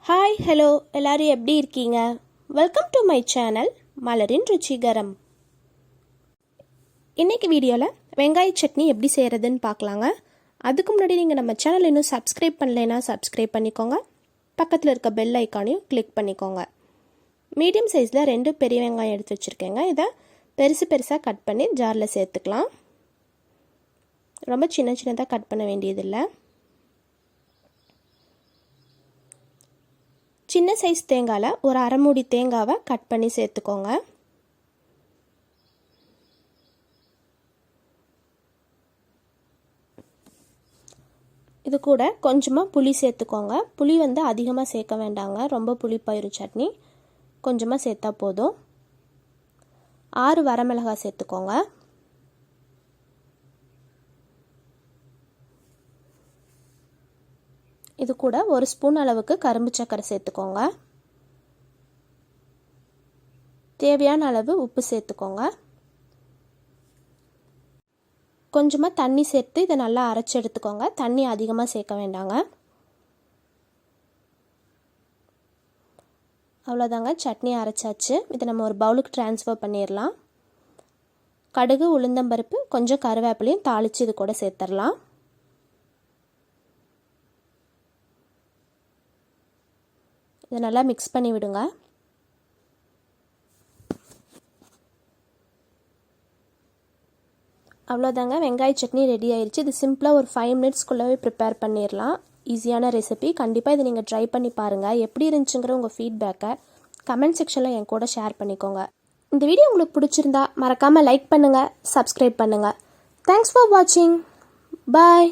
Hi hello எல்லாரும் எப்படி இருக்கீங்க? வெல்கம் டு மை சேனல் மலரின் ருச்சிகரம். இன்றைக்கி வீடியோவில் வெங்காய சட்னி எப்படி செய்கிறதுன்னு பார்க்கலாங்க. அதுக்கு முன்னாடி நீங்கள் நம்ம சேனல் இன்னும் சப்ஸ்கிரைப் பண்ணலைன்னா சப்ஸ்கிரைப் பண்ணிக்கோங்க. பக்கத்தில் இருக்க பெல் ஐக்கானையும் கிளிக் பண்ணிக்கோங்க. மீடியம் சைஸில் 2 பெரிய வெங்காயம் எடுத்து வச்சுருக்கேங்க. இதை பெருசாக கட் பண்ணி ஜாரில் சேர்த்துக்கலாம். ரொம்ப சின்னதாக கட் பண்ண வேண்டியதில்லை. சின்ன சைஸ் தேங்காயில் ஒரு அரை மூடி தேங்காவை கட் பண்ணி சேர்த்துக்கோங்க. இது கூட கொஞ்சமாக புளி சேர்த்துக்கோங்க. புளி அதிகமாக சேர்க்க வேண்டாங்க, ரொம்ப புளிப்பாயிரும் சட்னி. கொஞ்சமாக சேர்த்தா போதும். 6 வரமிளகாய் சேர்த்துக்கோங்க. இது கூட 1 ஸ்பூன் அளவுக்கு கரும்பு சர்க்கரை சேர்த்துக்கோங்க. தேவையான அளவு உப்பு சேர்த்துக்கோங்க. கொஞ்சமாக தண்ணி சேர்த்து இதை நல்லா அரைச்சி எடுத்துக்கோங்க. தண்ணி அதிகமாக சேர்க்க வேண்டாங்க. அவ்வளோதாங்க, சட்னி அரைச்சாச்சு. இதை நம்ம ஒரு பவுலுக்கு ட்ரான்ஸ்ஃபர் பண்ணிடலாம். கடுகு, உளுந்தம்பருப்பு, கொஞ்சம் கருவேப்பிலையும் தாளித்து இது கூட சேர்த்துடலாம். இதை நல்லா மிக்ஸ் பண்ணி விடுங்க. அவ்வளோதாங்க, வெங்காய சட்னி ரெடி ஆயிடுச்சு. இது சிம்பிளாக ஒரு 5 மினிட்ஸ்க்குள்ளே ப்ரிப்பேர் பண்ணிடலாம். ஈஸியான ரெசிபி. கண்டிப்பாக இதை நீங்கள் ட்ரை பண்ணி பாருங்கள். எப்படி இருந்துச்சுங்கிற உங்கள் ஃபீட்பேக்கை கமெண்ட் செக்ஷனில் என் கூட ஷேர் பண்ணிக்கோங்க. இந்த வீடியோ உங்களுக்கு பிடிச்சிருந்தா மறக்காமல் லைக் பண்ணுங்கள், சப்ஸ்கிரைப் பண்ணுங்கள். தேங்க்ஸ் ஃபார் வாட்சிங். பாய்.